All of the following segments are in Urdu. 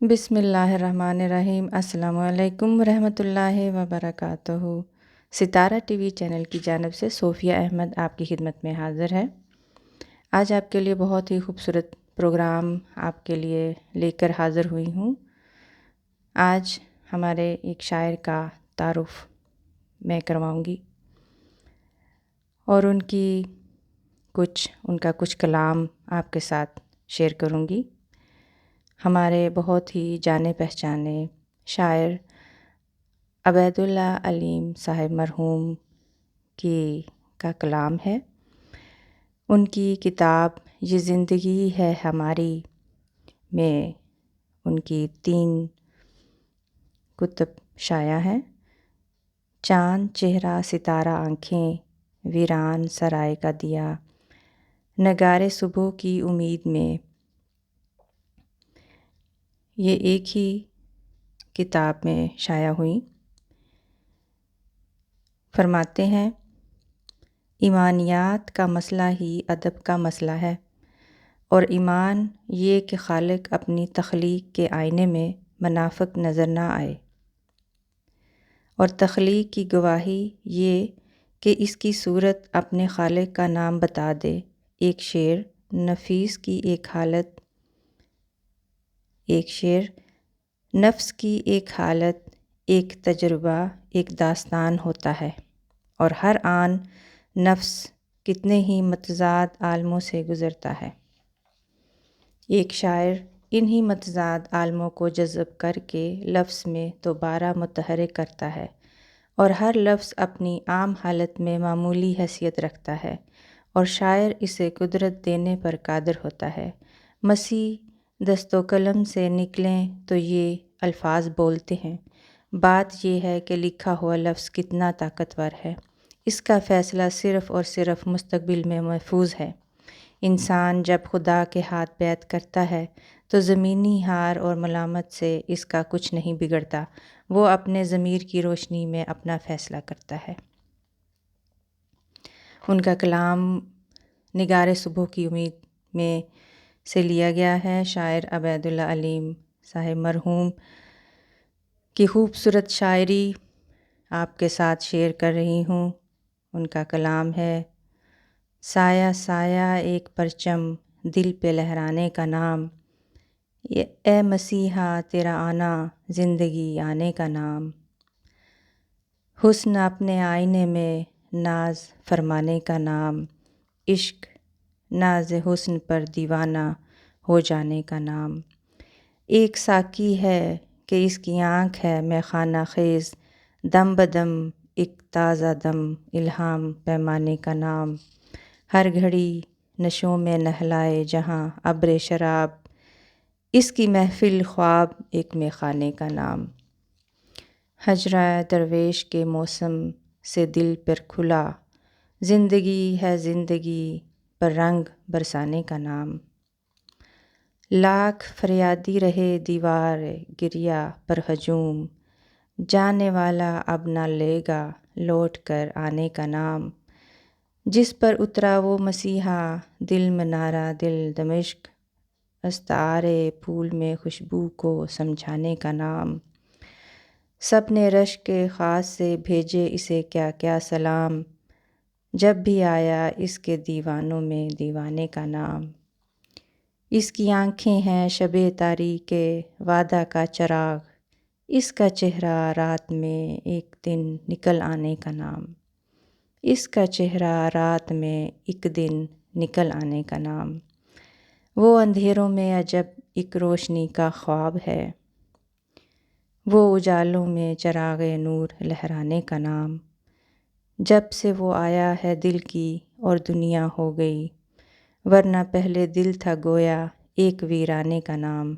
بسم اللہ الرحمن الرحیم۔ السلام علیکم ورحمۃ اللہ وبرکاتہ۔ ستارہ ٹی وی چینل کی جانب سے صوفیہ احمد آپ کی خدمت میں حاضر ہے۔ آج آپ کے لیے بہت ہی خوبصورت پروگرام آپ کے لیے لے کر حاضر ہوئی ہوں۔ آج ہمارے ایک شاعر کا تعارف میں کرواؤں گی اور ان کا کچھ کلام آپ کے ساتھ شیئر کروں گی۔ ہمارے بہت ہی جانے پہچانے شاعر عبید اللہ علیم صاحب مرحوم کا کلام ہے۔ ان کی کتاب یہ زندگی ہے ہماری میں ان کی 3 کتب شائع ہیں۔ چاند چہرہ ستارہ آنکھیں، ویران سرائے کا دیا، نگارے صبح کی امید میں، یہ ایک ہی کتاب میں شائع ہوئیں۔ فرماتے ہیں، ایمانیات کا مسئلہ ہی ادب کا مسئلہ ہے، اور ایمان یہ کہ خالق اپنی تخلیق کے آئینے میں منافق نظر نہ آئے، اور تخلیق کی گواہی یہ کہ اس کی صورت اپنے خالق کا نام بتا دے۔ ایک شعر نفس کی ایک حالت، ایک تجربہ، ایک داستان ہوتا ہے، اور ہر آن نفس کتنے ہی متضاد عالموں سے گزرتا ہے۔ ایک شاعر انہی متضاد عالموں کو جذب کر کے لفظ میں دوبارہ متحرک کرتا ہے، اور ہر لفظ اپنی عام حالت میں معمولی حیثیت رکھتا ہے، اور شاعر اسے قدرت دینے پر قادر ہوتا ہے۔ مسیح دست و قلم سے نکلیں تو یہ الفاظ بولتے ہیں۔ بات یہ ہے کہ لکھا ہوا لفظ کتنا طاقتور ہے، اس کا فیصلہ صرف اور صرف مستقبل میں محفوظ ہے۔ انسان جب خدا کے ہاتھ بیعت کرتا ہے تو زمینی ہار اور ملامت سے اس کا کچھ نہیں بگڑتا، وہ اپنے ضمیر کی روشنی میں اپنا فیصلہ کرتا ہے۔ ان کا کلام نگارے صبح کی امید میں سے لیا گیا ہے۔ شاعر عبید اللہ علیم صاحب مرحوم کی خوبصورت شاعری آپ کے ساتھ شیئر کر رہی ہوں۔ ان کا کلام ہے، سایہ سایہ ایک پرچم دل پہ لہرانے کا نام، اے مسیحا تیرا آنا زندگی آنے کا نام، حسن اپنے آئینے میں ناز فرمانے کا نام، عشق ناز حسن پر دیوانہ ہو جانے کا نام، ایک ساقی ہے کہ اس کی آنکھ ہے میخانہ خیز، دم بدم ایک تازہ دم الہام پیمانے کا نام، ہر گھڑی نشوں میں نہلائے جہاں ابر شراب، اس کی محفل خواب ایک میخانے کا نام، ہجرہ درویش کے موسم سے دل پر کھلا، زندگی ہے زندگی پر رنگ برسانے کا نام، لاکھ فریادی رہے دیوار گریہ پر ہجوم، جانے والا اب نہ لے گا لوٹ کر آنے کا نام، جس پر اترا وہ مسیحا دل منارہ دل دمشق، استعارے پھول میں خوشبو کو سمجھانے کا نام، سب نے رشک خاص سے بھیجے اسے کیا کیا سلام، جب بھی آیا اس کے دیوانوں میں دیوانے کا نام، اس کی آنکھیں ہیں شب تاریک وعدہ کا چراغ، اس کا چہرہ رات میں ایک دن نکل آنے کا نام، اس کا چہرہ رات میں ایک دن نکل آنے کا نام، وہ اندھیروں میں عجب ایک روشنی کا خواب ہے، وہ اجالوں میں چراغ نور لہرانے کا نام، جب سے وہ آیا ہے دل کی اور دنیا ہو گئی، ورنہ پہلے دل تھا گویا ایک ویرانے کا نام،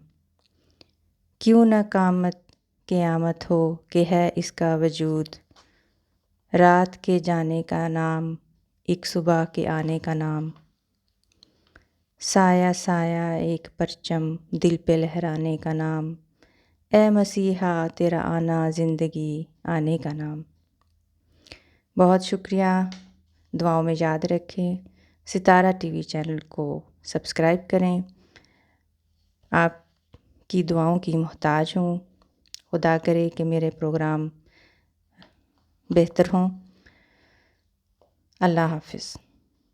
کیوں نہ قیامت ہو کہ ہے اس کا وجود، رات کے جانے کا نام ایک صبح کے آنے کا نام، سایہ سایہ ایک پرچم دل پہ لہرانے کا نام، اے مسیحا تیرا آنا زندگی آنے کا نام۔ بہت شکریہ، دعاؤں میں یاد رکھیں۔ ستارہ ٹی وی چینل کو سبسکرائب کریں۔ آپ کی دعاؤں کی محتاج ہوں. خدا کرے کہ میرے پروگرام بہتر ہوں. اللہ حافظ.